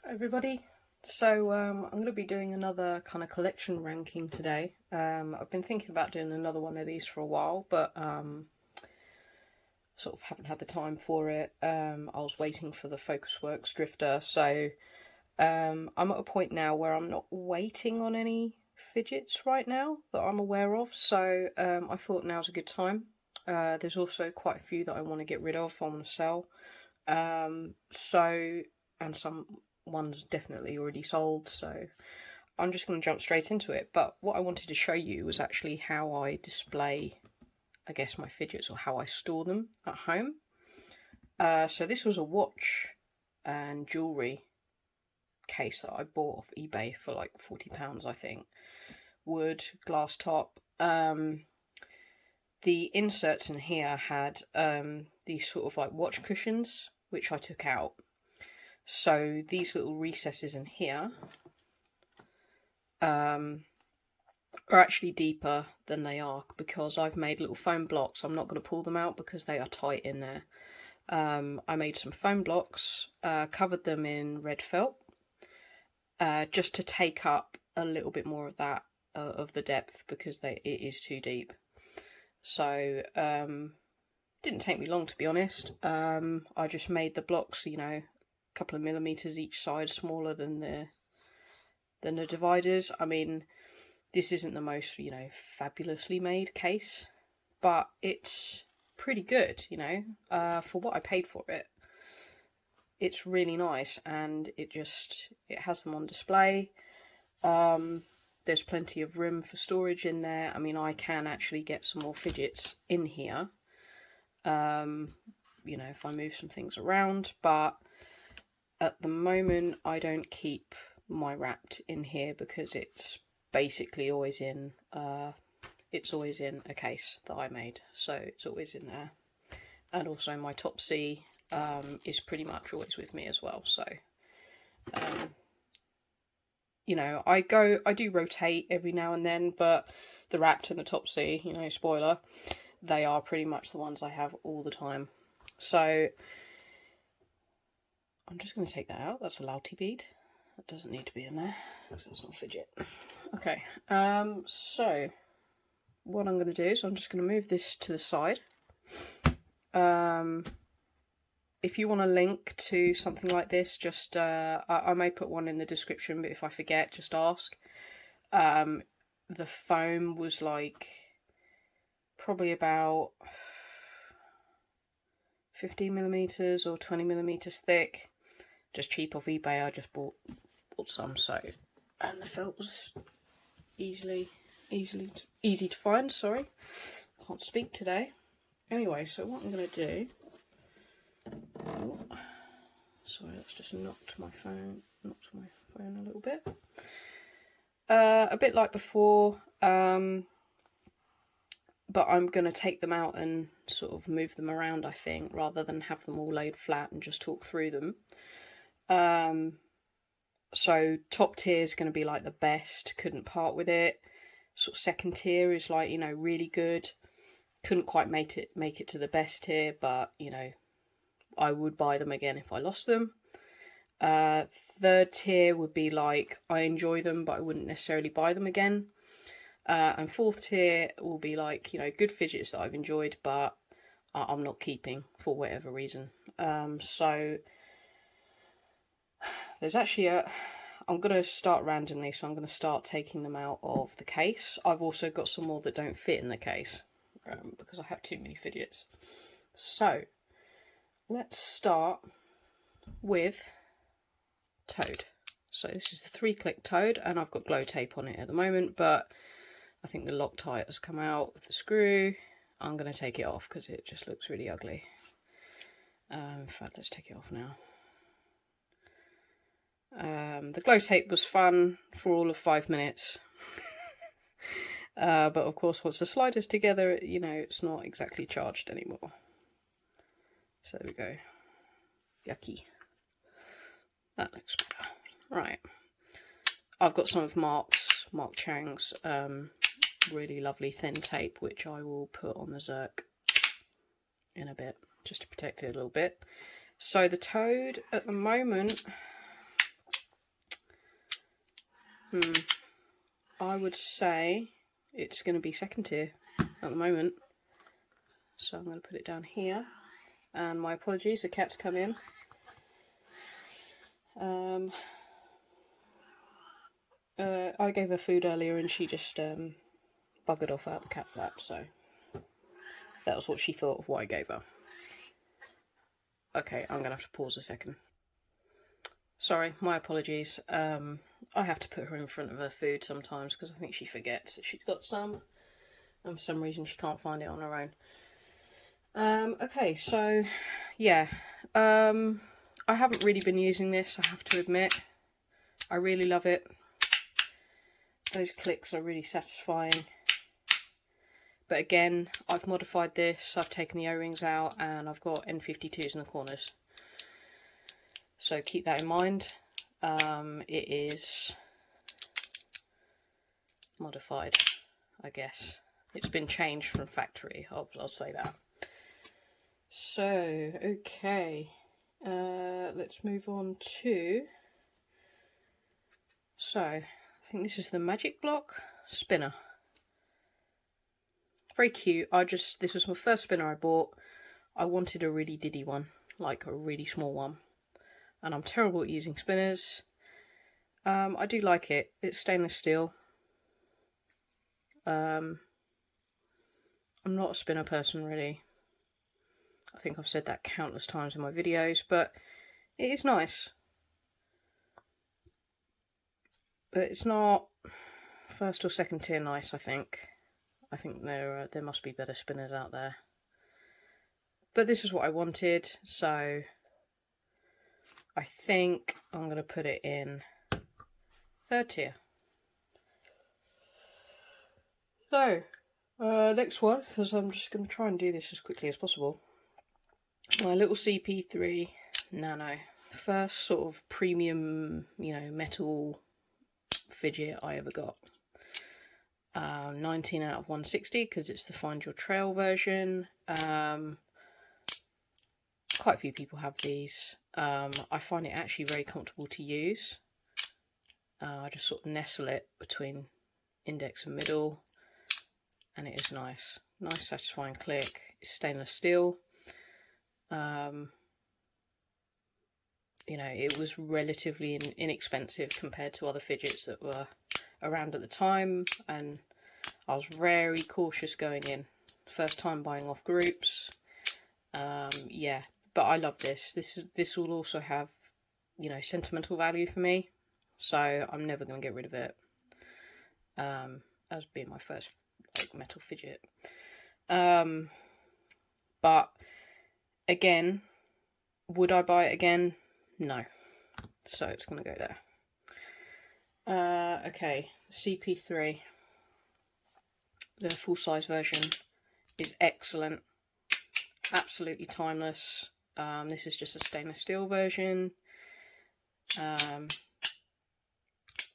Everybody. So I'm going to be doing another kind of collection ranking today. I've been thinking about doing another one of these for a while, but sort of haven't had the time for it. I was waiting for the Focusworks Drifter, so I'm at a point now where I'm not waiting on any fidgets right now that I'm aware of, so I thought now's a good time. There's also quite a few that I want to get rid of, I want to sell. And some one's definitely already sold, so I'm just going to jump straight into it. But what I wanted to show you was actually how I display, I guess, my fidgets, or how I store them at home. So this was a watch and jewellery case that I bought off eBay for like £40, I think. Wood, glass top. The inserts in here had these sort of like watch cushions, which I took out. So these little recesses in here are actually deeper than they are, because I've made little foam blocks. I'm not going to pull them out because they are tight in there. I made some foam blocks, covered them in red felt, just to take up a little bit more of that, of the depth, because it is too deep. So didn't take me long, to be honest. I just made the blocks, couple of millimeters each side smaller than the dividers. I mean, this isn't the most fabulously made case, but it's pretty good, for what I paid for it. It's really nice, and it has them on display. There's plenty of room for storage in there. I mean, I can actually get some more fidgets in here, if I move some things around, but at the moment I don't keep my Wrapped in here because it's basically always in a case that I made, so it's always in there. And also my Top C is pretty much always with me as well, so I do rotate every now and then, but the Wrapped and the Top C, spoiler, they are pretty much the ones I have all the time. So I'm just going to take that out. That's a louty bead. That doesn't need to be in there because it's not fidget. Okay, so what I'm going to do is I'm just going to move this to the side. If you want a link to something like this, just I may put one in the description, but if I forget, just ask. The foam was like probably about 15mm or 20mm thick, just cheap off eBay. I just bought some, so, and the felt was easy to find. Sorry, can't speak today. Anyway, so what I'm going to do, sorry, that's just knocked my phone a little bit. A bit like before, but I'm going to take them out and sort of move them around, I think, rather than have them all laid flat and just talk through them. So top tier is going to be like the best, couldn't part with it. Sort of second tier is like, really good. Couldn't quite make it to the best tier, but, I would buy them again if I lost them. Third tier would be like, I enjoy them, but I wouldn't necessarily buy them again. And fourth tier will be like, good fidgets that I've enjoyed, but I'm not keeping for whatever reason. So there's actually I'm going to start randomly, so I'm going to start taking them out of the case. I've also got some more that don't fit in the case, because I have too many fidgets. So let's start with Toad. So this is the 3-click Toad, and I've got glow tape on it at the moment, but I think the Loctite has come out with the screw. I'm going to take it off because it just looks really ugly. In fact, let's take it off now. The glow tape was fun for all of 5 minutes. But of course, once the slider's together, it's not exactly charged anymore. So there we go. Yucky. That looks better. Right. I've got some of Mark Chang's really lovely thin tape, which I will put on the Zerk in a bit, just to protect it a little bit. So the Toad at the moment I would say it's going to be second tier at the moment. So I'm going to put it down here. And my apologies, the cat's come in. I gave her food earlier and she just buggered off out the cat's lap, so that was what she thought of what I gave her. Okay, I'm going to have to pause a second. Sorry, my apologies. I have to put her in front of her food sometimes because I think she forgets that she's got some, and for some reason she can't find it on her own. Okay, so yeah, I haven't really been using this, I have to admit. I really love it. Those clicks are really satisfying. But again, I've modified this, I've taken the O-rings out, and I've got N52s in the corners. So keep that in mind. It is modified, I guess. It's been changed from factory, I'll say that. So, okay. Let's move on to... So, I think this is the Magic Block spinner. Very cute. This was my first spinner I bought. I wanted a really diddy one, like a really small one. And I'm terrible at using spinners. I do like it. It's stainless steel. I'm not a spinner person really. I think I've said that countless times in my videos, but it is nice. But it's not first or second tier nice, I think. I think there must be better spinners out there. But this is what I wanted, so I think I'm going to put it in third tier. So, next one, because I'm just going to try and do this as quickly as possible. My little CP3 Nano. First sort of premium, metal fidget I ever got. 19 out of 160 because it's the Find Your Trail version. Quite a few people have these. I find it actually very comfortable to use. I just sort of nestle it between index and middle, and it is nice. Nice satisfying click. It's stainless steel. It was relatively inexpensive compared to other fidgets that were around at the time, and I was very cautious going in. First time buying off groups. Yeah, but I love this. This will also have, sentimental value for me, so I'm never going to get rid of it. As being my first metal fidget. But again, would I buy it again? No. So it's going to go there. Okay, CP3. The full-size version is excellent. Absolutely timeless. This is just a stainless steel version. I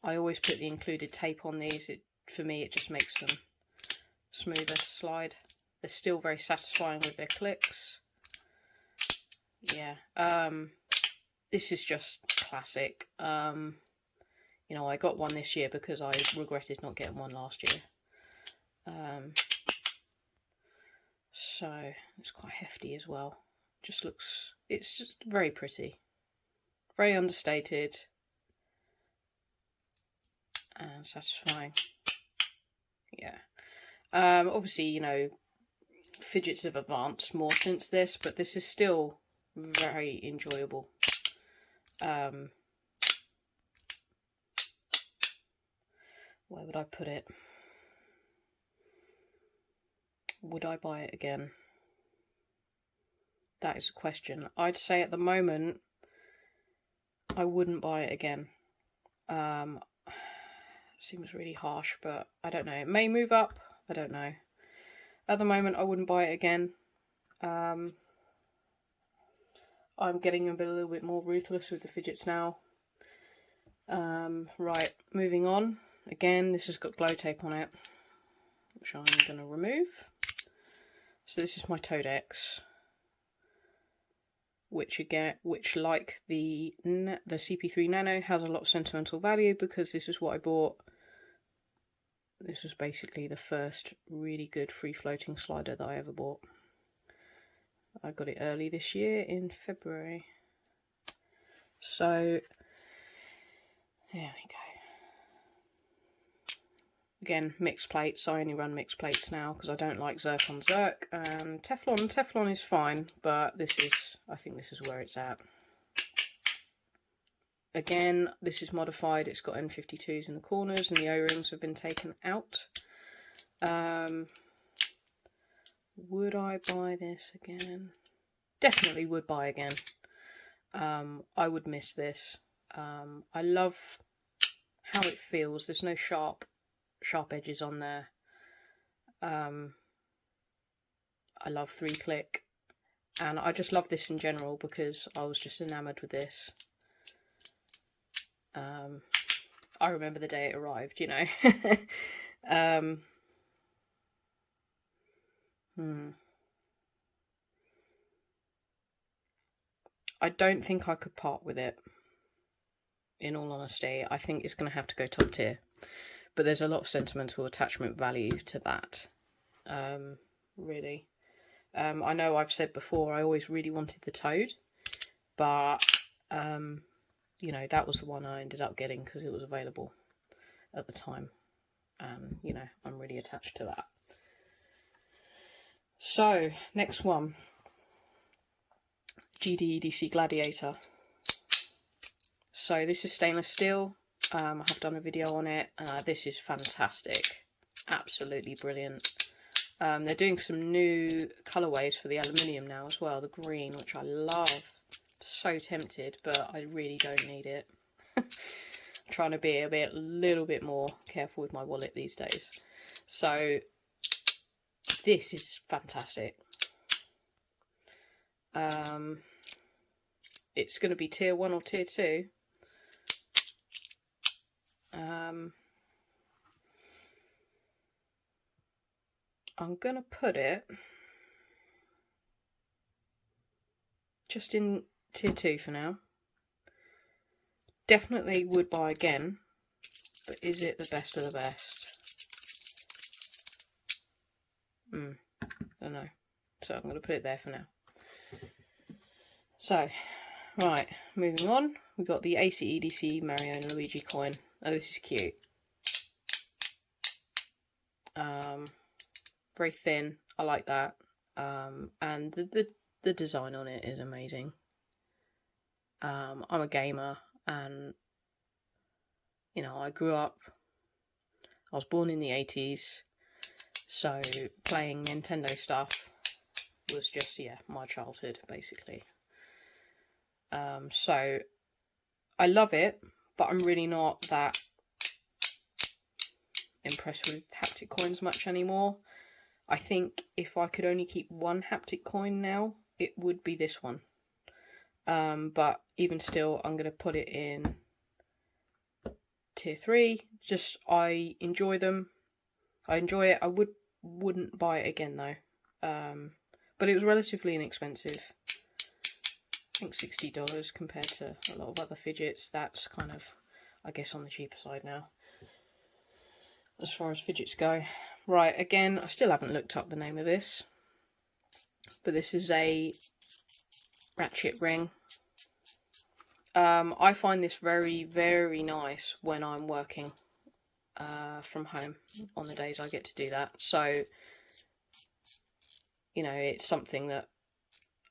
always put the included tape on these. For me, it just makes them smoother to slide. They're still very satisfying with their clicks. Yeah. This is just classic. I got one this year because I regretted not getting one last year. So it's quite hefty as well. It's just very pretty. Very understated. And satisfying. Yeah. Obviously, fidgets have advanced more since this, but this is still very enjoyable. Where would I put it? Would I buy it again? That is a question. I'd say at the moment, I wouldn't buy it again. Seems really harsh, but I don't know. It may move up. I don't know. At the moment, I wouldn't buy it again. I'm getting a little bit more ruthless with the fidgets now. Right, moving on. Again, this has got glow tape on it, which I'm going to remove. So this is my Toadex. which like the CP3 Nano has a lot of sentimental value because this is what I bought. This was basically the first really good free floating slider that I ever bought. I got it early this year in February. So there we go. Again, mixed plates. I only run mixed plates now because I don't like Zircon Zirc. And Teflon is fine, but I think this is where it's at. Again, this is modified. It's got N52s in the corners and the O-rings have been taken out. Would I buy this again? Definitely would buy again. I would miss this. I love how it feels. There's no sharp edges on there. I love 3-click, and I just love this in general because I was just enamoured with this. I remember the day it arrived, you know. I don't think I could part with it, in all honesty. I think it's going to have to go top tier. But there's a lot of sentimental attachment value to that, really. I know I've said before I always really wanted the Toad, but, you know, that was the one I ended up getting because it was available at the time. You know, I'm really attached to that. So, next one. GD-EDC Gladiator. So this is stainless steel. I have done a video on it. This is fantastic. Absolutely brilliant. They're doing some new colourways for the aluminium now as well. The green, which I love. So tempted, but I really don't need it. I'm trying to be a little bit more careful with my wallet these days. So this is fantastic. It's going to be tier 1 or tier 2. I'm going to put it just in tier 2 for now. Definitely would buy again, but is it the best of the best? Don't know. So I'm going to put it there for now. So, right, moving on. We've got the AC/EDC Mario and Luigi coin. Oh, this is cute. Very thin. I like that. And the design on it is amazing. I'm a gamer, and you know, I was born in the 80s, so playing Nintendo stuff was just, yeah, my childhood basically. So I love it, but I'm really not that impressed with haptic coins much anymore. I think if I could only keep one haptic coin now, it would be this one. But even still, I'm going to put it in tier 3. Just, I enjoy them. I enjoy it. I wouldn't buy it again though. But it was relatively inexpensive. I think $60 compared to a lot of other fidgets. That's kind of, I guess, on the cheaper side now, as far as fidgets go. Right, again, I still haven't looked up the name of this, but this is a ratchet ring. I find this very, very nice when I'm working from home on the days I get to do that. So, you know, it's something that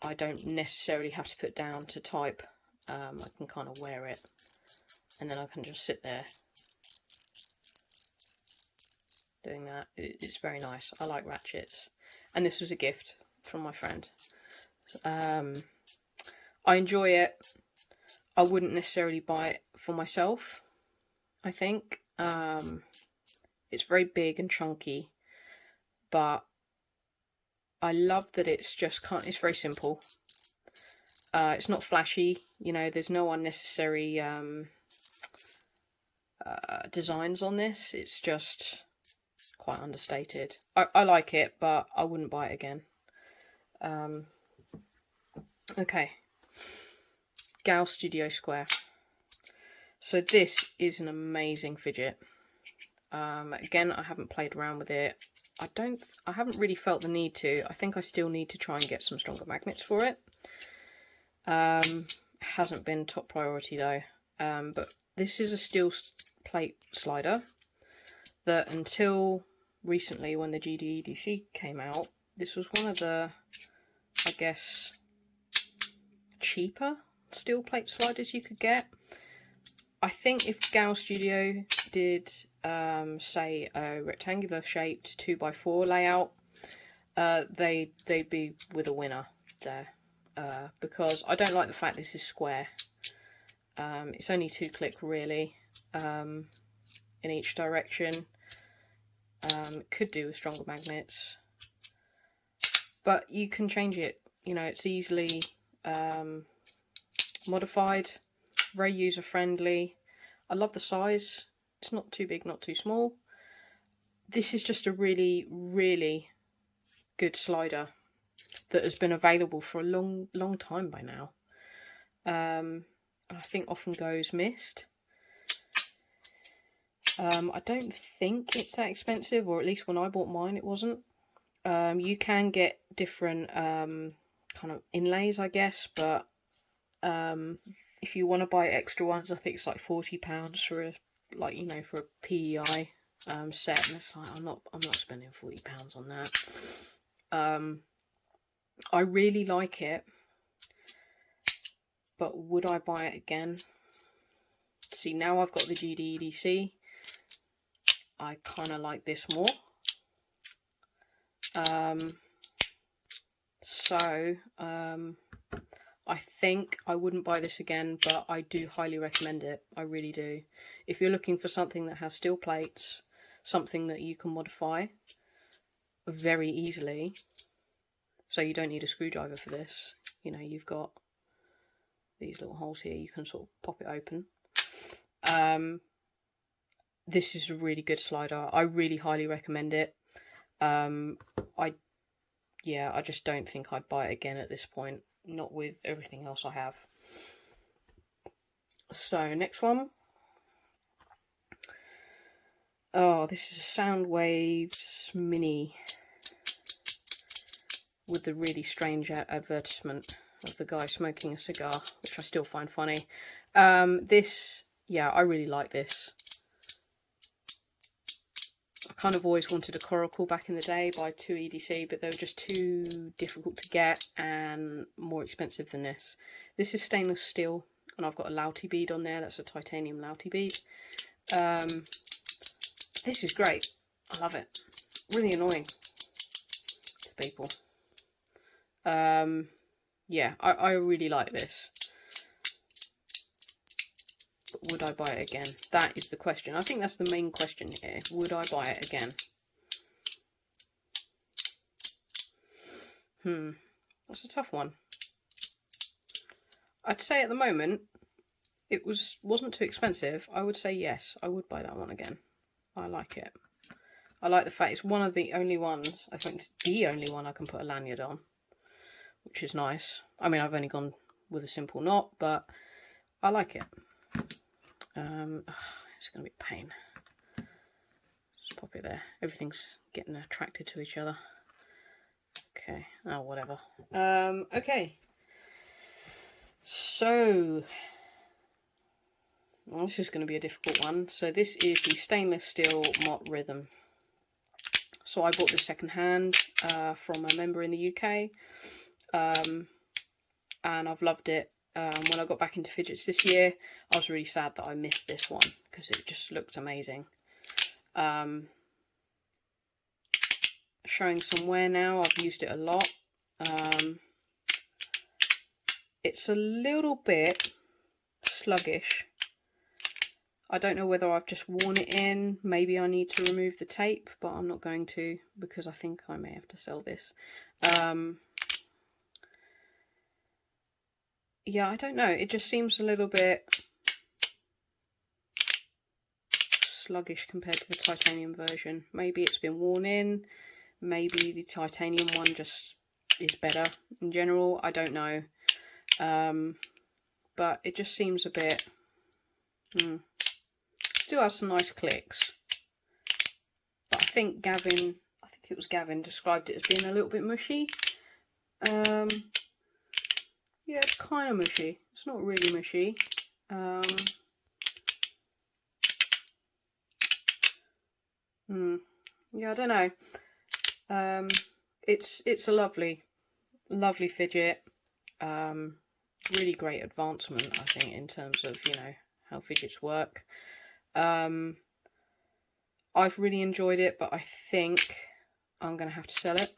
I don't necessarily have to put down to type. I can kind of wear it, and then I can just sit there doing that. It's very nice. I like ratchets, and this was a gift from my friend. I enjoy it. I wouldn't necessarily buy it for myself, I think. It's very big and chunky, but I love that it's just it's very simple. It's not flashy, you know, there's no unnecessary designs on this. It's just quite understated. I like it, but I wouldn't buy it again. Okay, Gal Studio Square. So this is an amazing fidget. Again, I haven't played around with it. I haven't really felt the need to. I think I still need to try and get some stronger magnets for it. Hasn't been top priority though. But this is a steel plate slider that until recently, when the GDEDC came out, this was one of the, I guess, cheaper steel plate sliders you could get. I think if Gal Studio did say a rectangular shaped 2x4 layout, they'd be with a winner there, because I don't like the fact this is square. It's only 2-click really, in each direction. It could do with stronger magnets, but you can change it. You know, it's easily modified, very user friendly. I love the size. It's not too big, not too small. This is just a really, really good slider that has been available for a long time by now. And I think often goes missed. I don't think it's that expensive, or at least when I bought mine it wasn't. You can get different kind of inlays, I guess, but if you want to buy extra ones, I think it's like £40 for a, like, you know, for a PEI set, and it's like I'm not spending £40 on that. I really like it, but would I buy it again? See, now I've got the GDEDC, I kind of like this more. I think I wouldn't buy this again, but I do highly recommend it. I really do. If you're looking for something that has steel plates, something that you can modify very easily, so you don't need a screwdriver for this. You know, you've got these little holes here, you can sort of pop it open. This is a really good slider. I really highly recommend it. I just don't think I'd buy it again at this point, not with everything else I have. So next one. Oh, this is a Soundwaves Mini with the really strange advertisement of the guy smoking a cigar, which I still find funny. This, yeah, I really like this. I kind of always wanted a coracle back in the day by 2EDC, but they were just too difficult to get and more expensive than this. This is stainless steel, and I've got a louty bead on there. That's a titanium louty bead. This is great. I love it. Really annoying to people. Yeah, I really like this. But would I buy it again? That is the question. I think that's the main question here. Would I buy it again? That's a tough one. I'd say at the moment, it wasn't too expensive. I would say yes, I would buy that one again. I like it. I like the fact it's one of the only ones, I think it's the only one I can put a lanyard on, which is nice. I mean, I've only gone with a simple knot, but I like it. It's going to be a pain. Just pop it there. Everything's getting attracted to each other. Okay, oh, whatever. Okay. So, well, this is going to be a difficult one. So this is the stainless steel Mott Rhythm. So I bought this second hand from a member in the UK, and I've loved it. When I got back into fidgets this year, I was really sad that I missed this one because it just looked amazing. Showing some wear now. I've used it a lot. It's a little bit sluggish. I don't know whether I've just worn it in. Maybe I need to remove the tape, but I'm not going to because I think I may have to sell this. Yeah, I don't know. It just seems a little bit sluggish compared to the titanium version. Maybe it's been worn in. Maybe the titanium one just is better in general. I don't know. but it just seems a bit... Still has some nice clicks. But I think it was Gavin, described it as being a little bit mushy. Yeah, it's kind of mushy. It's not really mushy. Yeah, I don't know. It's a lovely fidget. Really great advancement, I think, in terms of, you know, how fidgets work. I've really enjoyed it, but I think I'm going to have to sell it.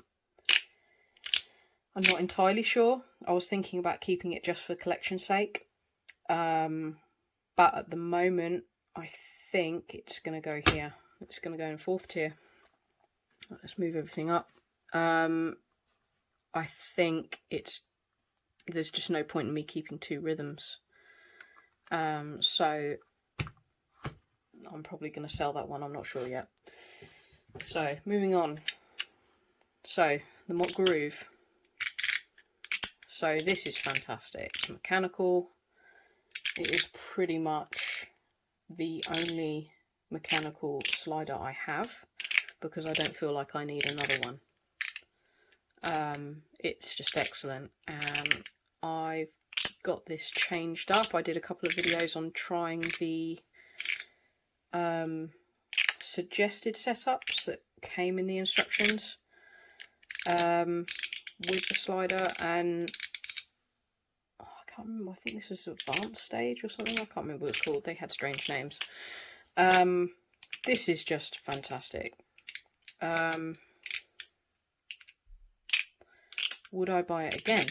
I'm not entirely sure. I was thinking about keeping it just for collection's sake. But at the moment, I think it's going to go here. It's going to go in 4th tier. Let's move everything up. I think there's just no point in me keeping 2 rhythms. So I'm probably going to sell that one. I'm not sure yet. So moving on. So the Mott Groove. So this is fantastic. It's mechanical. It is pretty much the only mechanical slider I have, because I don't feel like I need another one. It's just excellent, and I've got this changed up. I did a couple of videos on trying the suggested setups that came in the instructions with the slider, and I can't remember, I think this was advanced stage or something, I can't remember what it's called, they had strange names. This is just fantastic. Would I buy it again?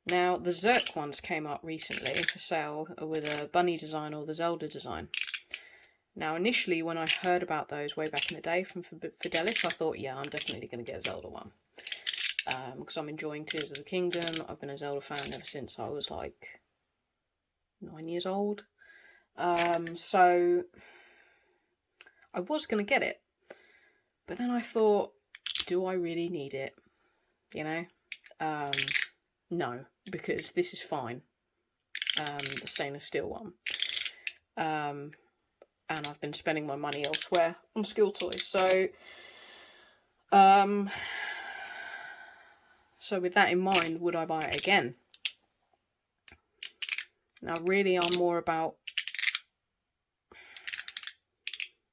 Now, the Zerk ones came up recently for sale with a bunny design or the Zelda design. Now, initially, when I heard about those way back in the day from Fidelis, I thought, yeah, I'm definitely going to get a Zelda one. Because I'm enjoying Tears of the Kingdom. I've been a Zelda fan ever since I was like 9 years old. So I was going to get it. But then I thought, do I really need it? You know? No, because this is fine. The stainless steel one. And I've been spending my money elsewhere on skill toys. So with that in mind, would I buy it again? Now, really, I'm more about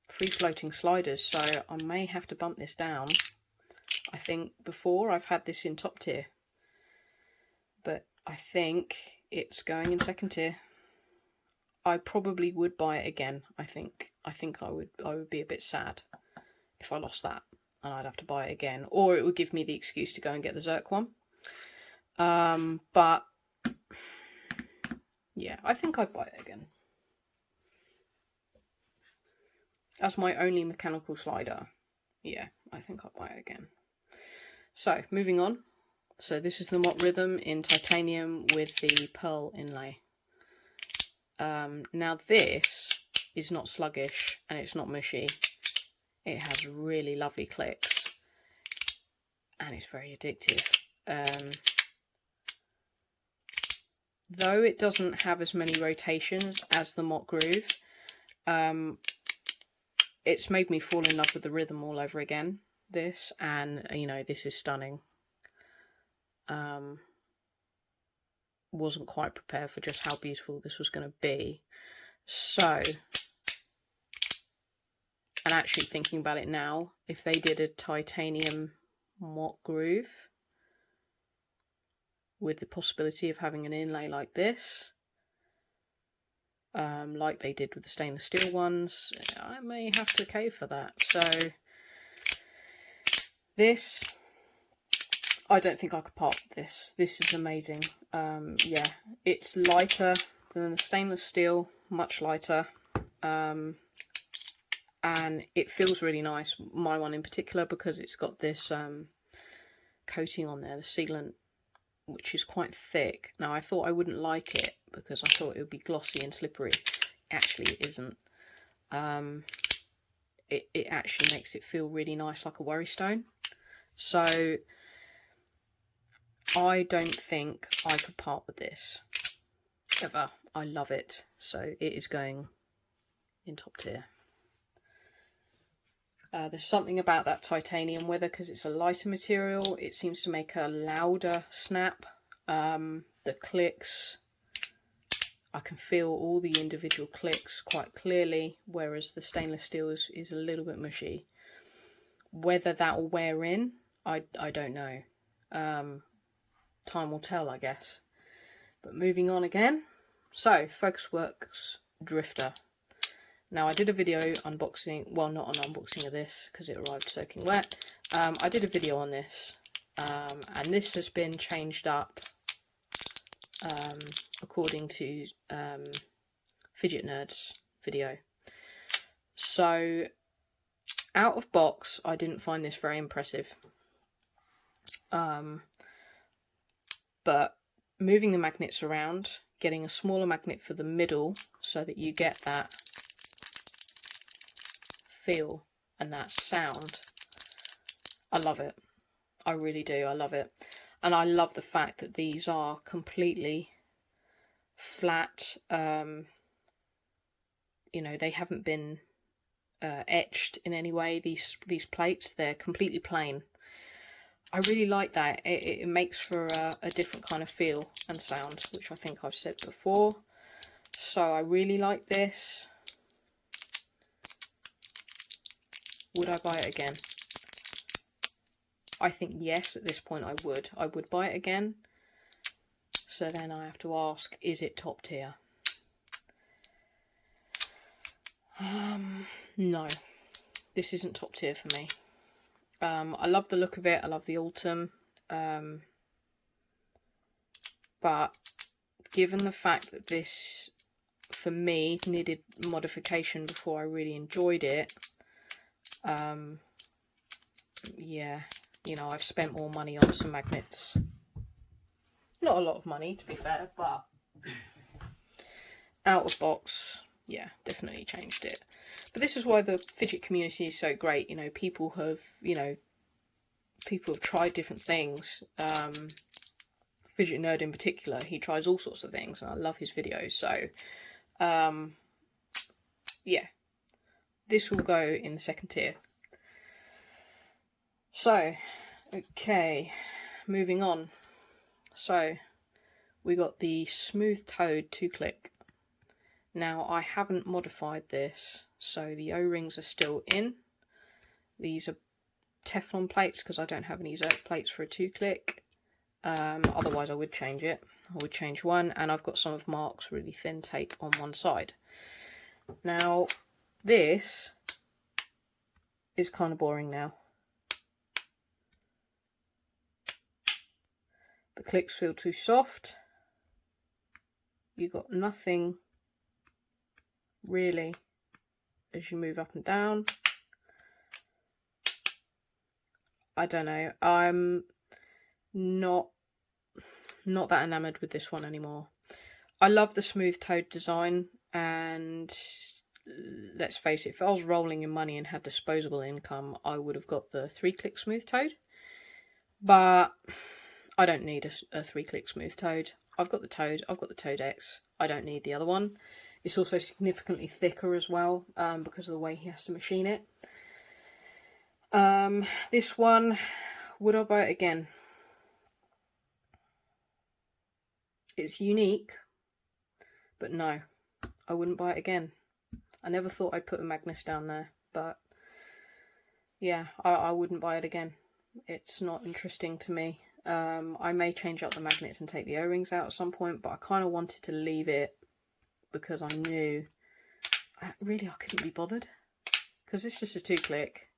free-floating sliders, so I may have to bump this down. I think before I've had this in top tier, but I think it's going in 2nd tier. I probably would buy it again. I think I would be a bit sad if I lost that and I'd have to buy it again, or it would give me the excuse to go and get the Zerk one. But yeah, I think I'd buy it again. As my only mechanical slider, yeah, I think I'll buy it again. So, moving on. So this is the Mott Rhythm in titanium with the pearl inlay. Now this is not sluggish and it's not mushy. It has really lovely clicks and it's very addictive. Though it doesn't have as many rotations as the Mott Groove, it's made me fall in love with the rhythm all over again, this, and you know, this is stunning. Wasn't quite prepared for just how beautiful this was going to be. So, and actually thinking about it now, if they did a titanium Mott Groove with the possibility of having an inlay like this, like they did with the stainless steel ones, I may have to cave for that. So this, I don't think I could pop this. This is amazing. Yeah, it's lighter than the stainless steel, much lighter, and it feels really nice, my one in particular, because it's got this coating on there, the sealant, which is quite thick. Now, I thought I wouldn't like it because I thought it would be glossy and slippery. Actually, it isn't. It actually makes it feel really nice, like a worry stone. So I don't think I could part with this ever. I love it, so it is going in top tier. There's something about that titanium, whether because it's a lighter material, it seems to make a louder snap. The clicks, I can feel all the individual clicks quite clearly, whereas the stainless steel is a little bit mushy. Whether that will wear in, I don't know. Time will tell, I guess. But moving on again. So, Focusworks Drifter. Now, I did a video unboxing, well, not an unboxing of this because it arrived soaking wet. I did a video on this, and this has been changed up according to Fidget Nerd's video. So, out of box, I didn't find this very impressive. But moving the magnets around, getting a smaller magnet for the middle so that you get that feel and that sound, I love it. I really do. I love it. And I love the fact that these are completely flat. You know, they haven't been etched in any way. These plates, they're completely plain. I really like that. It makes for a different kind of feel and sound, which I think I've said before. So I really like this. Would I buy it again? I think yes, at this point I would. I would buy it again. So then I have to ask, is it top tier? No. This isn't top tier for me. I love the look of it. I love the autumn. But given the fact that this, for me, needed modification before I really enjoyed it, yeah, you know, I've spent more money on some magnets. Not a lot of money, to be fair, but out of box, yeah, definitely changed it. But this is why the fidget community is so great. You know, people have tried different things. Fidget Nerd in particular, he tries all sorts of things, and I love his videos. So, yeah, this will go in the second tier. So, okay, moving on. So, we got the Smooth Toad 2-click. Now, I haven't modified this, so the O-rings are still in. These are Teflon plates because I don't have any Zerk plates for a 2-click. Otherwise, I would change it. I would change one, and I've got some of Mark's really thin tape on one side. Now, this is kind of boring now. The clicks feel too soft. You got nothing really as you move up and down. I don't know. I'm not that enamoured with this one anymore. I love the Smooth Toad design, and let's face it, if I was rolling in money and had disposable income, I would have got the 3-click Smooth Toad. But I don't need a 3-click Smooth Toad. I've got the Toad. I've got the Toad X. I don't need the other one. It's also significantly thicker as well because of the way he has to machine it. This one, would I buy it again? It's unique, but no, I wouldn't buy it again. I never thought I'd put a Magnus down there, but yeah, I wouldn't buy it again. It's not interesting to me. I may change out the magnets and take the O-rings out at some point, but I kind of wanted to leave it because I knew I couldn't be bothered because it's just a 2-click.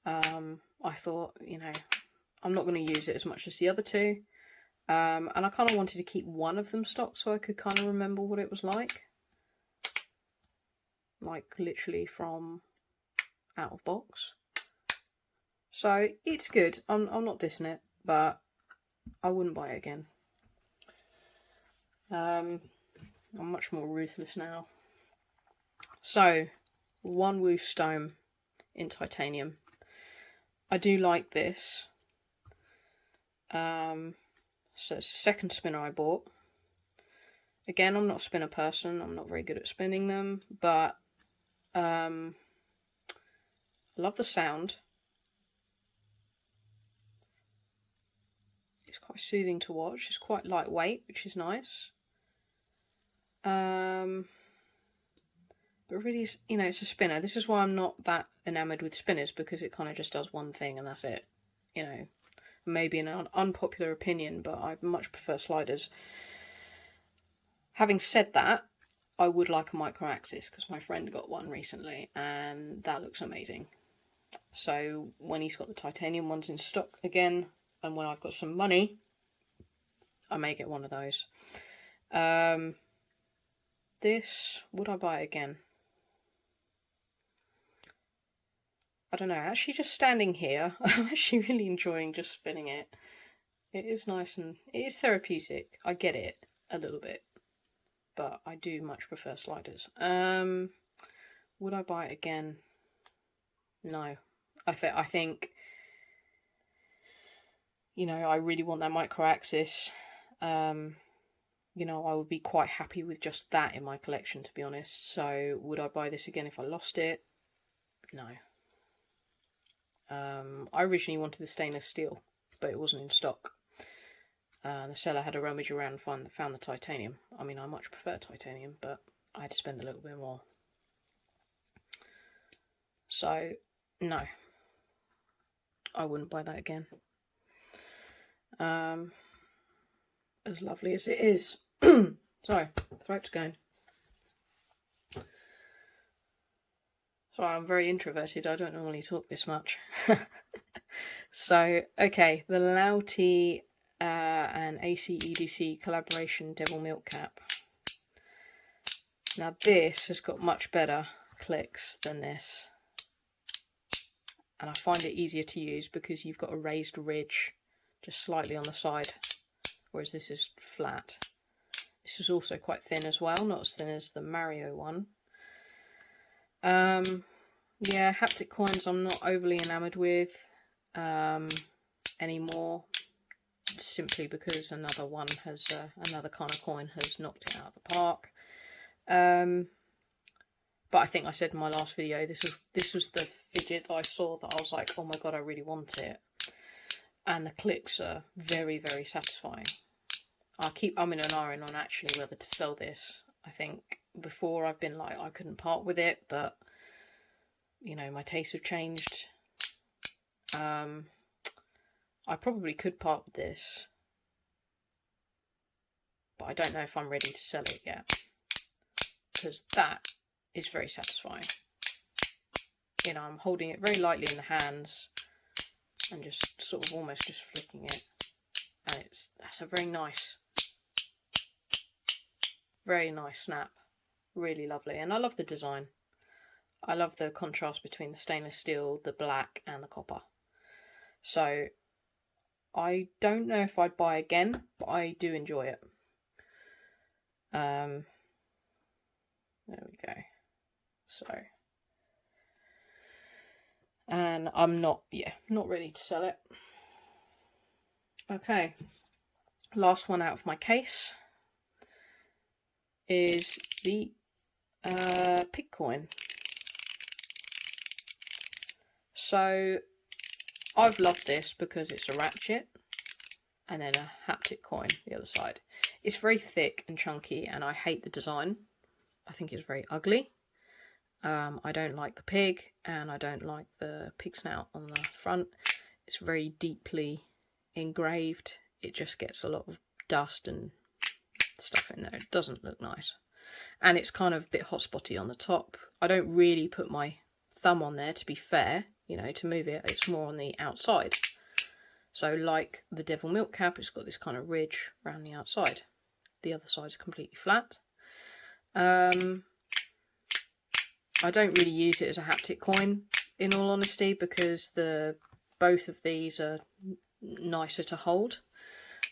I thought, you know, I'm not going to use it as much as the other two, and I kind of wanted to keep one of them stocked so I could kind of remember what it was like literally from out of box. So it's good. I'm not dissing it, but I wouldn't buy it again. I'm much more ruthless now. So, One Woo Stone in titanium. I do like this. So it's the second spinner I bought. Again, I'm not a spinner person. I'm not very good at spinning them, but I love the sound. It's quite soothing to watch. It's quite lightweight, which is nice. But really, you know, it's a spinner. This is why I'm not that enamoured with spinners, because it kind of just does one thing and that's it. You know, maybe an unpopular opinion, but I much prefer sliders. Having said that, I would like a micro axis because my friend got one recently and that looks amazing. So when he's got the titanium ones in stock again, and when I've got some money, I may get one of those. This, would I buy it again? I don't know. Actually, just standing here, I'm actually really enjoying just spinning it. It is nice and it is therapeutic. I get it a little bit, but I do much prefer sliders. Would I buy it again? No. I think, you know, I really want that micro axis. You know, I would be quite happy with just that in my collection, to be honest. So would I buy this again if I lost it? No. I originally wanted the stainless steel, but it wasn't in stock. The seller had a rummage around and found the titanium. I mean, I much prefer titanium, but I had to spend a little bit more. So, no. I wouldn't buy that again. As lovely as it is. Sorry, throat's going. Sorry, I'm very introverted. I don't normally talk this much. So, okay, the Lauti and AC/EDC collaboration Devil Milk Cap. Now this has got much better clicks than this. And I find it easier to use because you've got a raised ridge just slightly on the side, whereas this is flat. This is also quite thin as well, not as thin as the Mario one. Yeah, haptic coins I'm not overly enamoured with anymore, simply because another one has, another kind of coin has knocked it out of the park. But I think I said in my last video, this was the fidget that I saw that I was like, oh my god, I really want it. And the clicks are very, very satisfying. I'm in an iron on actually whether to sell this. I think before I've been like, I couldn't part with it, but you know, my tastes have changed. I probably could part with this, but I don't know if I'm ready to sell it yet, because that is very satisfying. You know, I'm holding it very lightly in the hands and just sort of almost just flicking it, and that's a very nice snap. Really lovely, and I love the design. I love the contrast between the stainless steel, the black and the copper. So I don't know if I'd buy again, but I do enjoy it. There we go. So, and I'm not ready to sell it. Okay, last one out of my case is the pig coin. So I've loved this because it's a ratchet and then a haptic coin the other side. It's very thick and chunky and I hate the design. I think it's very ugly. I don't like the pig and I don't like the pig snout on the front. It's very deeply engraved. It just gets a lot of dust and stuff in there. It doesn't look nice. And it's kind of a bit hotspotty on the top. I don't really put my thumb on there, to be fair, you know, to move it. It's more on the outside. So like the Devil Milk Cap, it's got this kind of ridge around the outside. The other side's completely flat. I don't really use it as a haptic coin, in all honesty, because both of these are nicer to hold.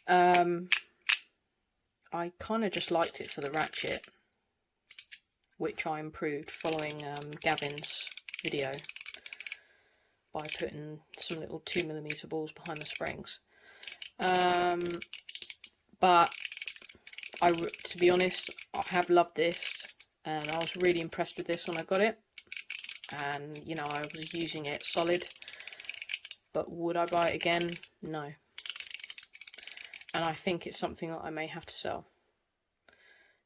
I kind of just liked it for the ratchet, which I improved following Gavin's video by putting some little 2mm balls behind the springs. But to be honest, I have loved this, and I was really impressed with this when I got it. And you know, I was using it solid. But would I buy it again? No. And I think it's something that I may have to sell,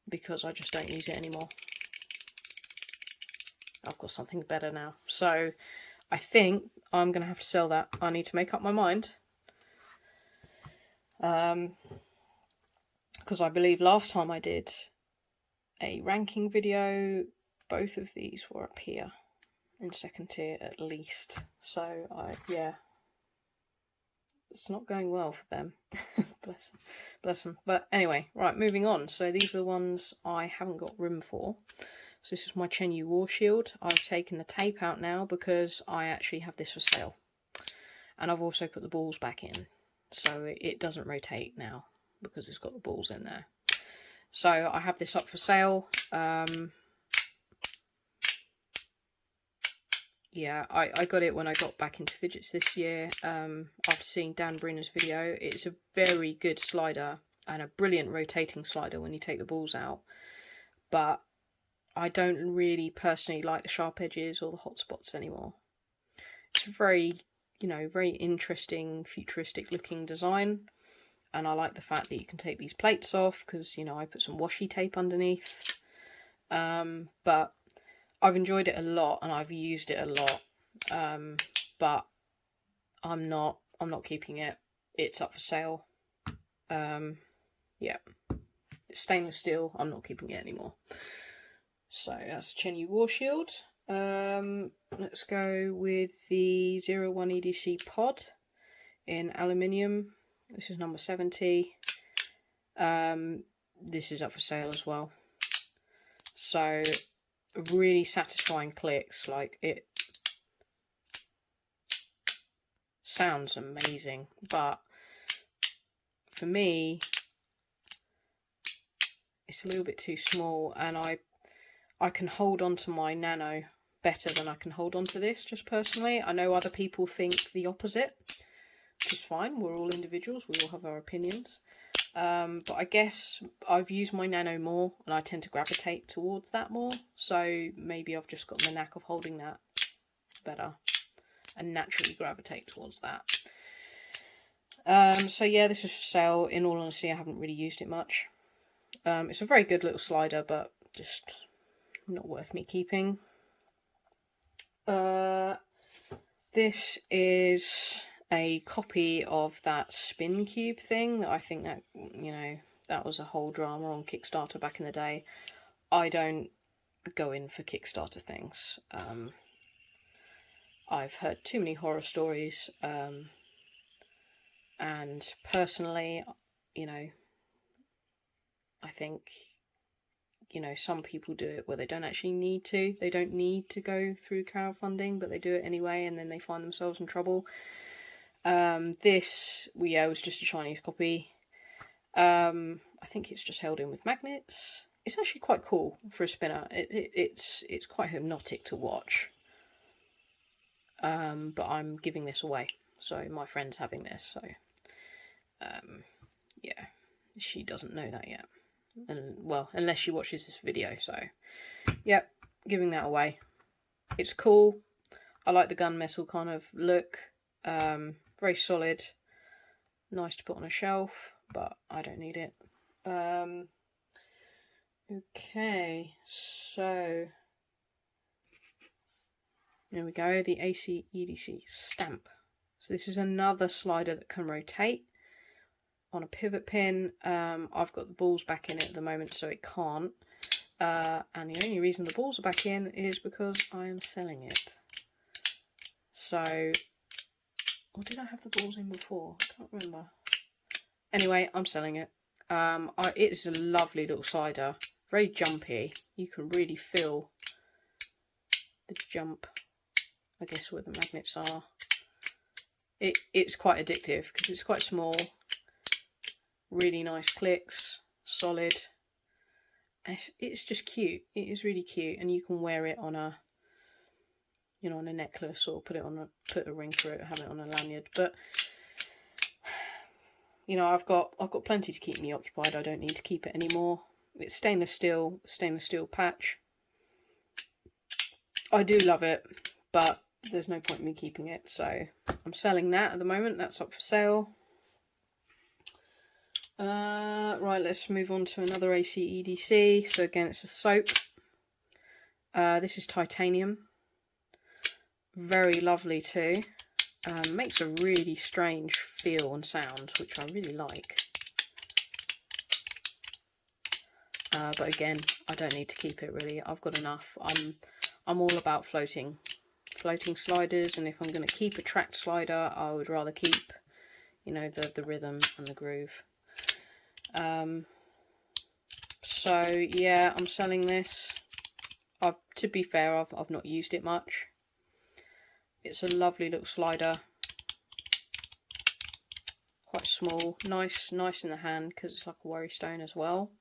because I just don't use it anymore. I've got something better now. So I think I'm going to have to sell that. I need to make up my mind. Because I believe last time I did a ranking video, both of these were up here in second tier at least. So yeah, it's not going well for them. bless them. But anyway, right, moving on. So these are the ones I haven't got room for. So this is my Chenyu War Shield. I've taken the tape out now because I actually have this for sale. And I've also put the balls back in, so it doesn't rotate now because it's got the balls in there. So I have this up for sale. Yeah, I got it when I got back into fidgets this year, after seeing Dan Bruner's video. It's a very good slider and a brilliant rotating slider when you take the balls out. But I don't really personally like the sharp edges or the hot spots anymore. It's very, you know, very interesting, futuristic looking design. And I like the fact that you can take these plates off because, you know, I put some washi tape underneath. But I've enjoyed it a lot and I've used it a lot. But I'm not keeping it. It's up for sale. Yeah. It's stainless steel. I'm not keeping it anymore. So that's Chenyu War Shield. Let's go with the 01 EDC pod in aluminium. This is number 70. This is up for sale as well. So really satisfying clicks. Like, it sounds amazing, but for me it's a little bit too small, and I can hold on to my Nano better than I can hold on to this, just personally. I know other people think the opposite, which is fine. We're all individuals. We all have our opinions. But I guess I've used my Nano more, and I tend to gravitate towards that more. So maybe I've just got the knack of holding that better and naturally gravitate towards that. So yeah, this is for sale. In all honesty, I haven't really used it much. It's a very good little slider, but just not worth me keeping. This is a copy of that spin cube thing. I think that, you know, that was a whole drama on Kickstarter back in the day. I don't go in for Kickstarter things. I've heard too many horror stories, and personally, you know, I think, you know, some people do it where they don't actually need to. They don't need to go through crowdfunding, but they do it anyway, and then they find themselves in trouble. This, yeah, was just a Chinese copy. I think it's just held in with magnets. It's actually quite cool for a spinner. It's quite hypnotic to watch. But I'm giving this away, so my friend's having this. So, yeah, she doesn't know that yet. And, well, unless she watches this video. So, yep, giving that away. It's cool. I like the gunmetal kind of look. Very solid. Nice to put on a shelf, but I don't need it. Okay, so there we go, the AC EDC stamp. So this is another slider that can rotate on a pivot pin. I've got the balls back in it at the moment, so it can't. And the only reason the balls are back in is because I am selling it. So, or did I have the balls in before? I can't remember. Anyway, I'm selling it. It's a lovely little slider. Very jumpy. You can really feel the jump, I guess, where the magnets are. It's quite addictive because it's quite small. Really nice clicks, solid. It's just cute. It is really cute, and you can wear it on a, you know, on a necklace, or put a ring through it, have it on a lanyard. But you know, I've got plenty to keep me occupied. I don't need to keep it anymore. It's stainless steel patch. I do love it, but there's no point in me keeping it, so I'm selling that at the moment. That's up for sale. Right, let's move on to another AC EDC. So again, it's a soap. This is titanium. Very lovely too. Makes a really strange feel and sound, which I really like. But again, I don't need to keep it really. I've got enough. I'm all about floating sliders, and if I'm going to keep a tracked slider, I would rather keep, you know, the rhythm and the groove. So yeah, I'm selling this. To be fair, I've not used it much. It's a lovely little slider, quite small, nice in the hand because it's like a worry stone as well.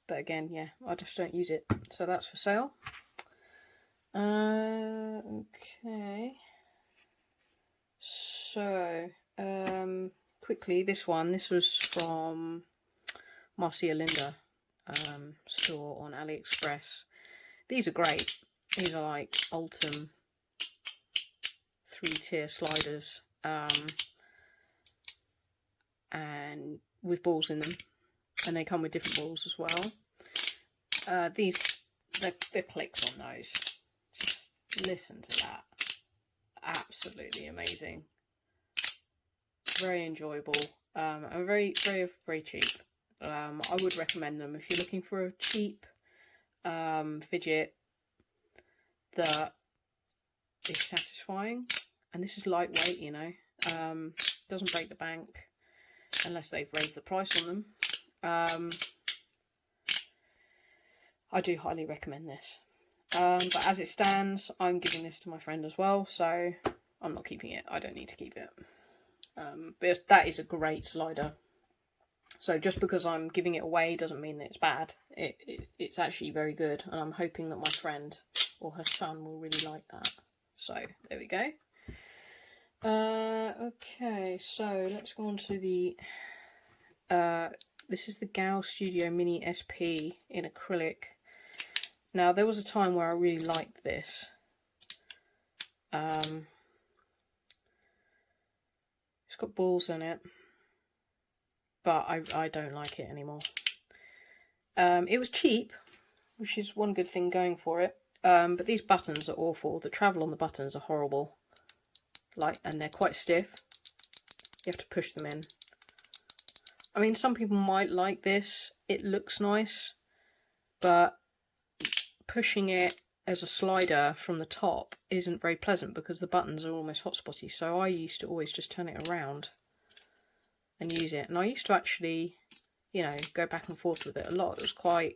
But again, yeah, I just don't use it, so that's for sale. Okay. So quickly, this was from Marcia Linda store on AliExpress. These are great. These are like Ultim 3-tier sliders, and with balls in them, and they come with different balls as well. The clicks on those, just listen to that. Absolutely amazing. Very enjoyable, and very cheap. I would recommend them if you're looking for a cheap fidget that is satisfying. And this is lightweight, you know, doesn't break the bank unless they've raised the price on them. I do highly recommend this. But as it stands, I'm giving this to my friend as well, so I'm not keeping it. I don't need to keep it. But that is a great slider. So just because I'm giving it away doesn't mean that it's bad. It's actually very good, and I'm hoping that my friend or her son will really like that. So there we go. Okay, so let's go on to the this is the Gal Studio Mini SP in acrylic. Now, there was a time where I really liked this. It's got balls in it, but I don't like it anymore. It was cheap, which is one good thing going for it. But these buttons are awful. The travel on the buttons are horrible. And they're quite stiff. You have to push them in. I mean, some people might like this. It looks nice, but pushing it as a slider from the top isn't very pleasant because the buttons are almost hotspotty. So I used to always just turn it around and use it. And I used to actually, you know, go back and forth with it a lot. It was quite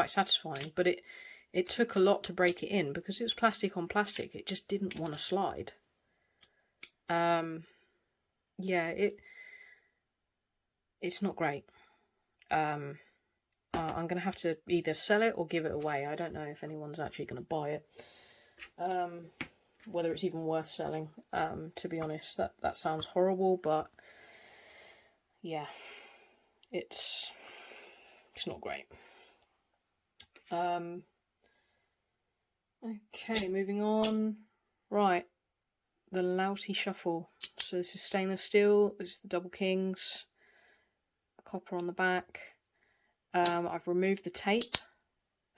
satisfying, but it took a lot to break it in because it was plastic on plastic. It just didn't want to slide. Yeah, it's not great. I'm going to have to either sell it or give it away. I don't know if anyone's actually going to buy it. Whether it's even worth selling, to be honest. That sounds horrible, but yeah, it's not great. Okay, moving on. Right, the Louty Shuffle. So this is stainless steel. It's the double kings. Copper on the back. I've removed the tape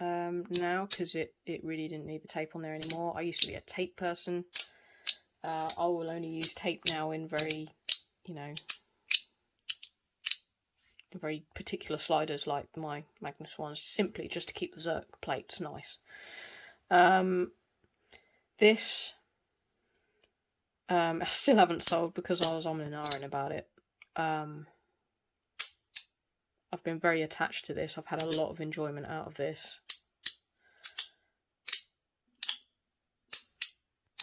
now because it really didn't need the tape on there anymore. I used to be a tape person. I will only use tape now in very, you know, very particular sliders like my Magnus ones, simply just to keep the Zerk plates nice. This I still haven't sold because I was on and ahhing about it. I've been very attached to this. I've had a lot of enjoyment out of this.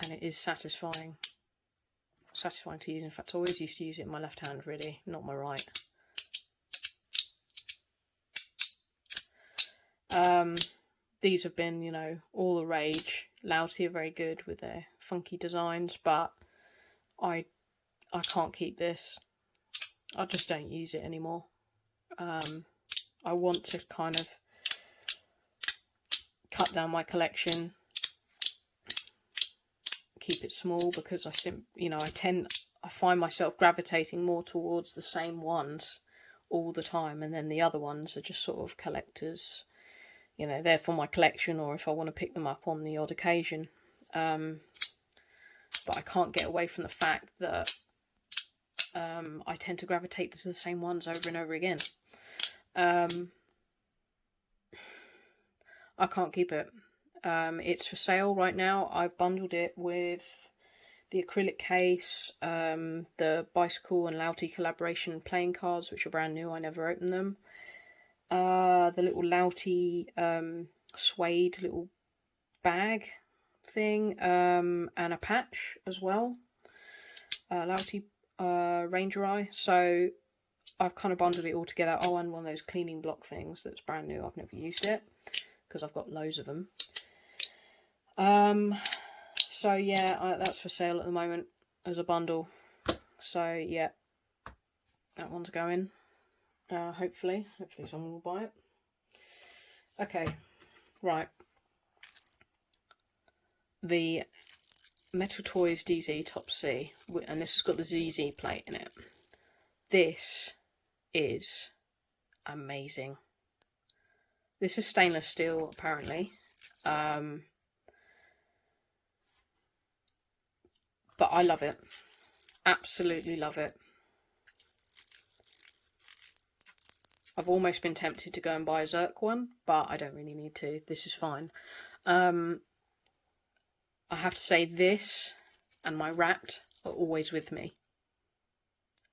And it is satisfying. Satisfying to use. In fact, I always used to use it in my left hand, really, not my right. These have been, you know, all the rage. Louty are very good with their funky designs, but I can't keep this. I just don't use it anymore. I want to kind of cut down my collection, keep it small, because I find myself gravitating more towards the same ones all the time, and then the other ones are just sort of collectors. They're for my collection, or if I want to pick them up on the odd occasion. But I can't get away from the fact that I tend to gravitate to the same ones over and over again. I can't keep it. It's for sale right now. I've bundled it with the acrylic case, the Bicycle and Louty collaboration playing cards, which are brand new. I never opened them. The little Louty suede little bag thing, and a patch as well. Louty Ranger Eye. So I've kind of bundled it all together. Oh, and one of those cleaning block things that's brand new. I've never used it because I've got loads of them. So yeah, that's for sale at the moment as a bundle. So yeah, that one's going. Hopefully someone will buy it. Okay, right. The Metal Toys DZ Top C, and this has got the ZZ plate in it. This is amazing. This is stainless steel, apparently. But I love it. Absolutely love it. I've almost been tempted to go and buy a Zerk one, but I don't really need to. This is fine. I have to say, this and my Wrapped are always with me.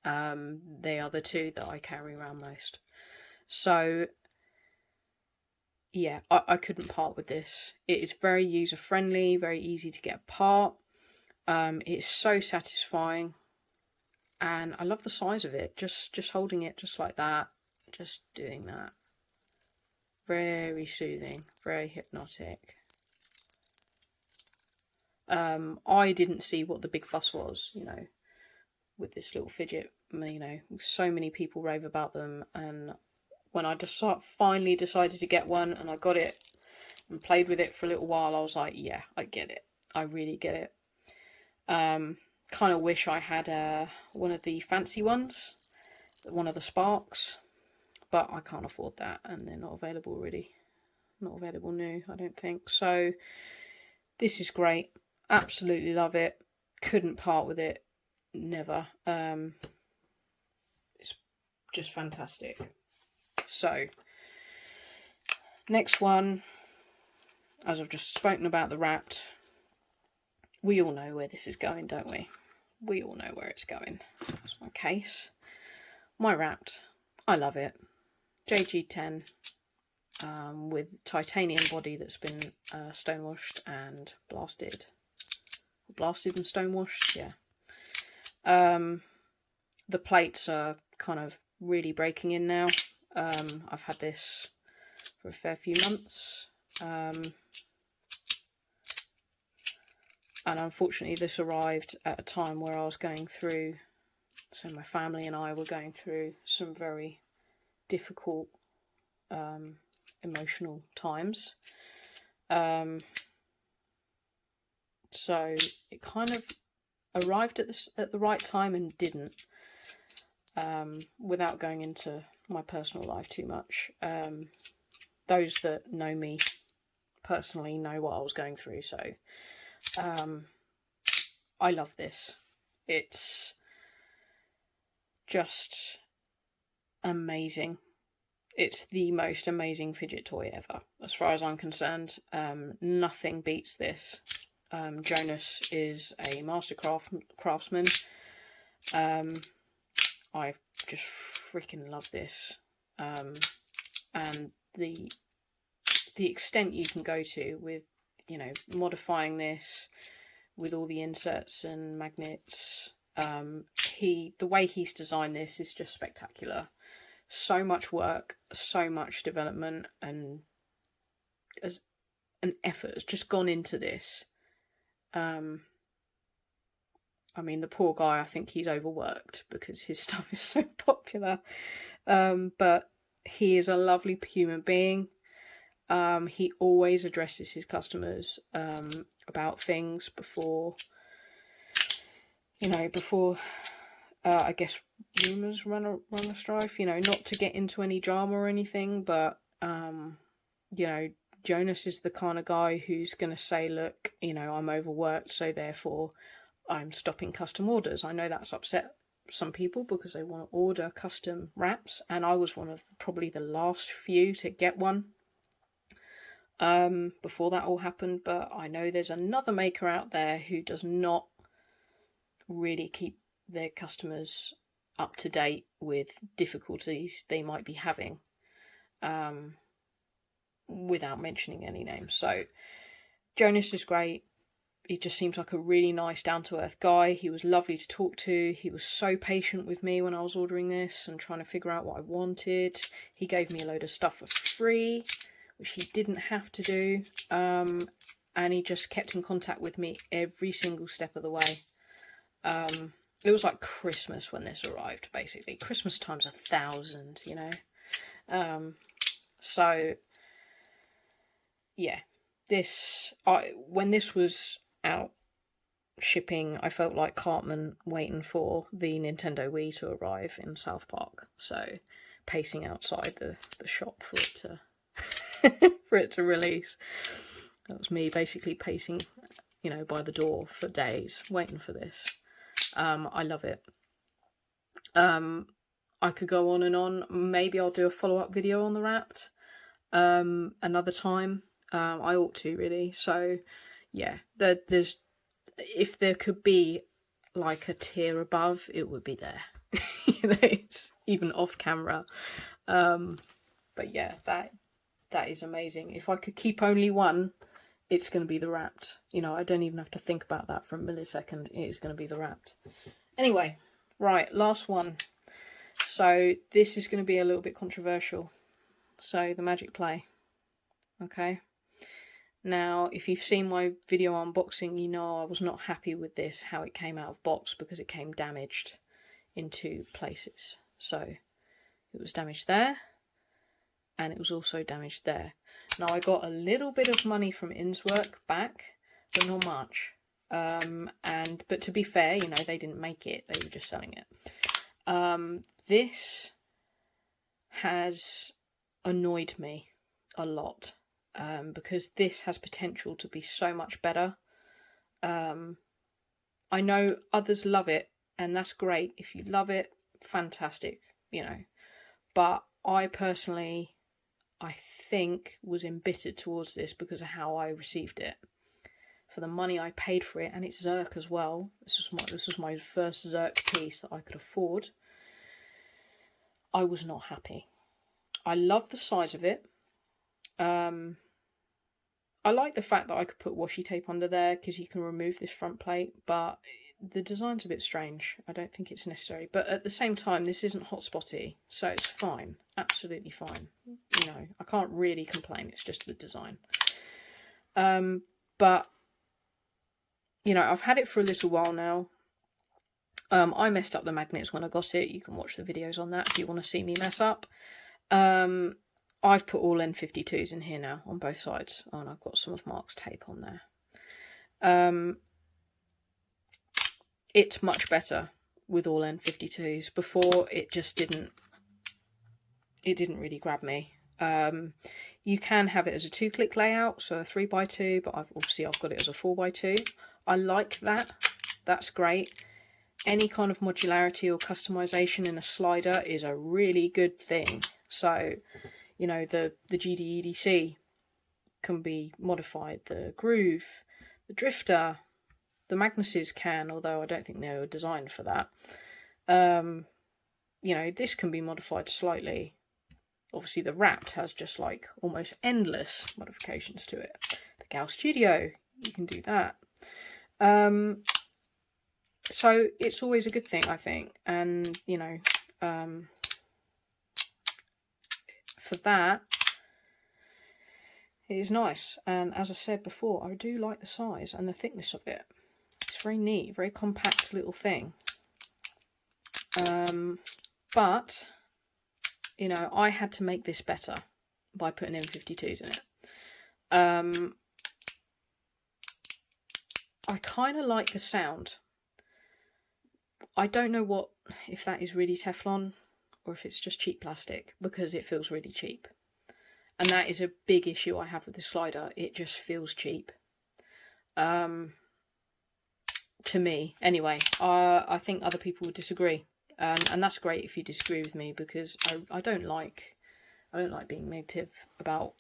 They are the two that I carry around most. So yeah, I couldn't part with this. It is very user friendly, very easy to get apart. It's so satisfying, and I love the size of it. Just holding it just like that, just doing that. Very soothing, very hypnotic. I didn't see what the big fuss was, with this little fidget. So many people rave about them, and when I finally decided to get one and I got it and played with it for a little while, I was like, yeah, I get it. I really get it. Kind of wish I had one of the fancy ones, one of the Sparks, but I can't afford that, and they're not available really. Not available new, I don't think. So this is great. Absolutely love it. Couldn't part with it. Never. It's just fantastic. So next one, as I've just spoken about the Wrapped, we all know where this is going, don't we? We all know where it's going. That's my case. My Wrapped. I love it. JG10 with titanium body that's been stonewashed and blasted. Blasted and stonewashed, yeah. The plates are kind of really breaking in now. I've had this for a fair few months. And unfortunately this arrived at a time where I was going through, so my family and I were going through some very difficult emotional times. So it kind of arrived at the right time and didn't. Without going into my personal life too much, those that know me personally know what I was going through, so I love this. It's just amazing. It's the most amazing fidget toy ever, as far as I'm concerned. Nothing beats this. Jonas is a master craftsman. I just freaking love this. And the extent you can go to with, modifying this with all the inserts and magnets. The way he's designed this is just spectacular. So much work, so much development, and as an effort has just gone into this. I mean, the poor guy, I think he's overworked because his stuff is so popular. But he is a lovely human being. He always addresses his customers about things before, I guess, rumours run a strife. Not to get into any drama or anything, but Jonas is the kind of guy who's going to say, look, I'm overworked, so therefore I'm stopping custom orders. I know that's upset some people because they want to order custom wraps, and I was one of probably the last few to get one before that all happened. But I know there's another maker out there who does not really keep their customers up to date with difficulties they might be having, without mentioning any names. So Jonas is great. He just seems like a really nice, down-to-earth guy. He was lovely to talk to. He was so patient with me when I was ordering this and trying to figure out what I wanted. He gave me a load of stuff for free, which he didn't have to do. And he just kept in contact with me every single step of the way. It was like Christmas when this arrived, basically. Christmas times 1,000, So, yeah. When this was out shipping, I felt like Cartman waiting for the Nintendo Wii to arrive in South Park. So, pacing outside the shop for it to for it to release. That was me basically pacing, by the door for days, waiting for this. I love it. I could go on and on. Maybe I'll do a follow-up video on the Wrapped another time. I ought to, really. So, yeah, there's, if there could be like a tier above, it would be there. It's even off camera. But yeah, that is amazing. If I could keep only one, it's going to be the Wrapped. I don't even have to think about that for a millisecond. It is going to be the Wrapped. Anyway, right, last one. So this is going to be a little bit controversial. So the Magic Play. Okay. Now, if you've seen my video unboxing, you know I was not happy with this, how it came out of box, because it came damaged in 2 places. So it was damaged there, and it was also damaged there. Now, I got a little bit of money from Innswork back, but not much. But to be fair, they didn't make it, they were just selling it. This has annoyed me a lot. Because this has potential to be so much better. I know others love it, and that's great. If you love it, fantastic, But I personally, I think, was embittered towards this because of how I received it. For the money I paid for it, and it's Zerk as well. This was my first Zerk piece that I could afford. I was not happy. I love the size of it. I like the fact that I could put washi tape under there because you can remove this front plate, but the design's a bit strange. I don't think it's necessary. But at the same time, this isn't hotspotty, so it's fine. Absolutely fine. I can't really complain. It's just the design. But, I've had it for a little while now. I messed up the magnets when I got it. You can watch the videos on that if you want to see me mess up. I've put all N52s in here now on both sides, and I've got some of Mark's tape on there. It's much better with all N52s. Before, it just didn't really grab me. You can have it as a 2-click layout, so a 3x2, but I've got it as a 4x2. I like that. That's great. Any kind of modularity or customization in a slider is a really good thing. So, the GDEDC can be modified, the groove, the drifter, the Magnuses can, although I don't think they were designed for that. This can be modified slightly. Obviously, the Wrapped has just like almost endless modifications to it. The Gal Studio, you can do that. So it's always a good thing, I think. And, for that, it is nice. And as I said before, I do like the size and the thickness of it. It's very neat, very compact little thing. But, you know, I had to make this better by putting M52s in it. I kind of like the sound. I don't know if that is really Teflon or if it's just cheap plastic, because it feels really cheap. And that is a big issue I have with the slider. It just feels cheap. To me, anyway. I think other people would disagree. And that's great if you disagree with me, because I don't like being negative about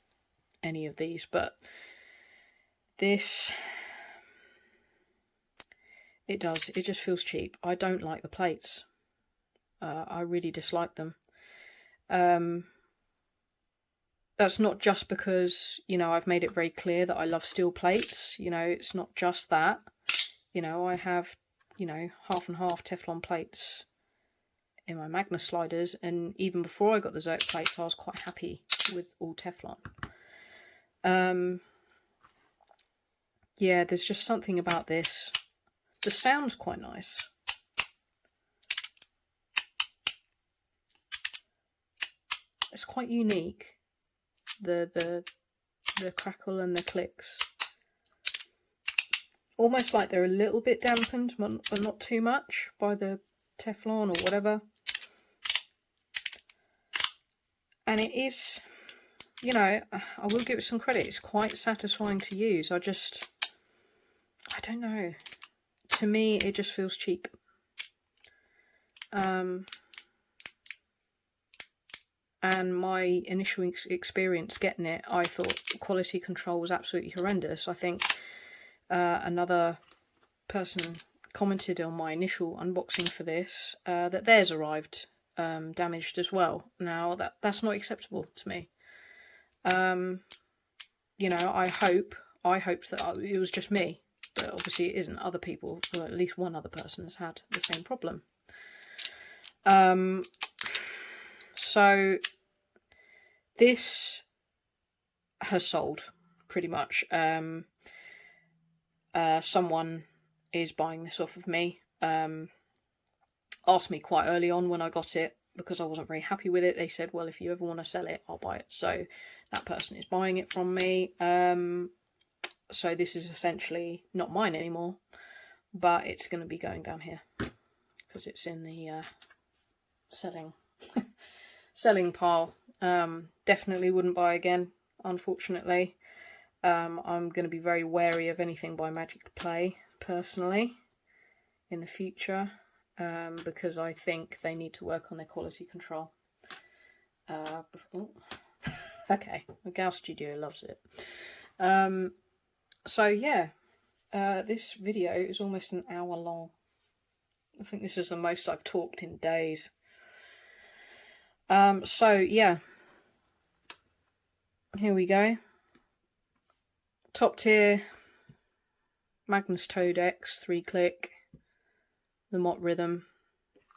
any of these, but this, it just feels cheap. I don't like the plates. I really dislike them. That's not just because, you know, I've made it very clear that I love steel plates. You know, it's not just that. You know, I have, you know, half and half Teflon plates in my Magnus sliders, and even before I got the Zerk plates, I was quite happy with all Teflon. Yeah, there's just something about this. The sound's quite nice. It's quite unique. The crackle and the clicks. Almost like they're a little bit dampened, but not too much, by the Teflon or whatever. And it is, you know, I will give it some credit. It's quite satisfying to use. I don't know. To me, it just feels cheap. And my initial experience getting it, I thought quality control was absolutely horrendous. I think another person commented on my initial unboxing for this that theirs arrived damaged as well. Now that's not acceptable to me. You know, I hoped that it was just me, but obviously it isn't. Other people, or at least one other person, has had the same problem. So this has sold pretty much. Someone is buying this off of me. Asked me quite early on when I got it, because I wasn't very happy with it. They said, well, if you ever want to sell it, I'll buy it. So that person is buying it from me. So this is essentially not mine anymore, but it's going to be going down here because it's in the selling pile. Definitely wouldn't buy again, unfortunately. I'm going to be very wary of anything by Magic to Play, personally, in the future, because I think they need to work on their quality control. Okay, the Gal Studio loves it. So yeah, this video is almost an hour long. I think this is the most I've talked in days. So yeah, here we go. Top tier Magnus Toad X 3-click, the Mott Rhythm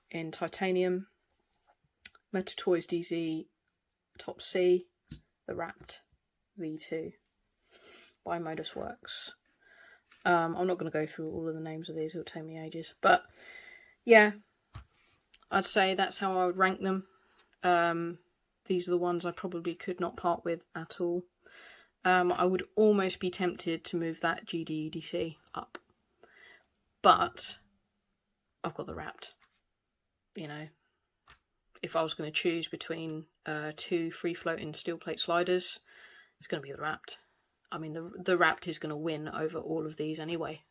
in titanium, Meta Toys DZ Top C, the Wrapped V2 by Modus Works. I'm not going to go through all of the names of these, it'll take me ages, but yeah, I'd say that's how I would rank them. These are the ones I probably could not part with at all. I would almost be tempted to move that GDEDC up, but I've got the Wrapped. You know, if I was going to choose between two free-floating steel plate sliders, it's going to be the Wrapped. I mean, the Wrapped is going to win over all of these anyway.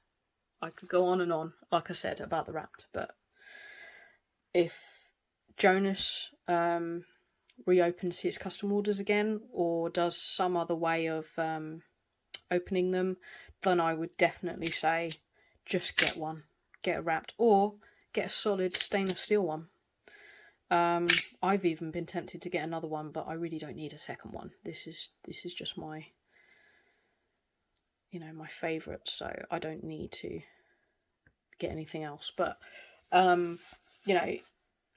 I could go on and on, like I said, about the Wrapped, but if Jonas reopens his custom orders again, or does some other way of opening them, then I would definitely say just get one. Get a Wrapped, or get a solid stainless steel one. I've even been tempted to get another one, but I really don't need a second one. This is just my, you know, my favourite, so I don't need to get anything else. But you know,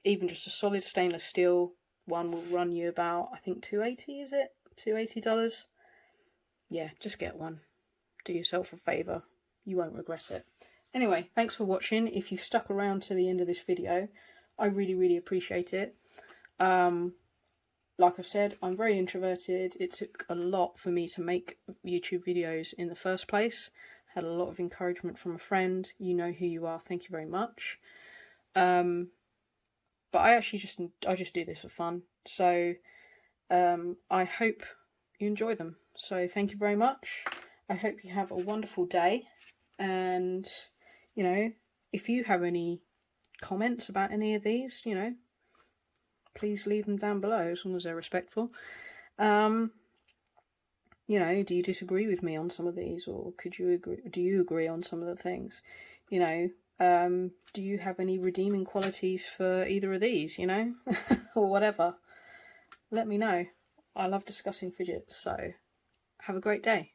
even just a solid stainless steel one will run you about, I think, $280, is it? $280. Yeah, just get one. Do yourself a favour. You won't regret it. Anyway, thanks for watching. If you've stuck around to the end of this video, I really, really appreciate it. Like I said, I'm very introverted. It took a lot for me to make YouTube videos in the first place. Had a lot of encouragement from a friend. You know who you are. Thank you very much. But I just do this for fun. So I hope you enjoy them. So thank you very much. I hope you have a wonderful day. And, you know, if you have any comments about any of these, you know, please leave them down below as long as they're respectful. You know, do you disagree with me on some of these, or could you agree? Do you agree on some of the things? You know, do you have any redeeming qualities for either of these? You know, or whatever. Let me know. I love discussing fidgets. So have a great day.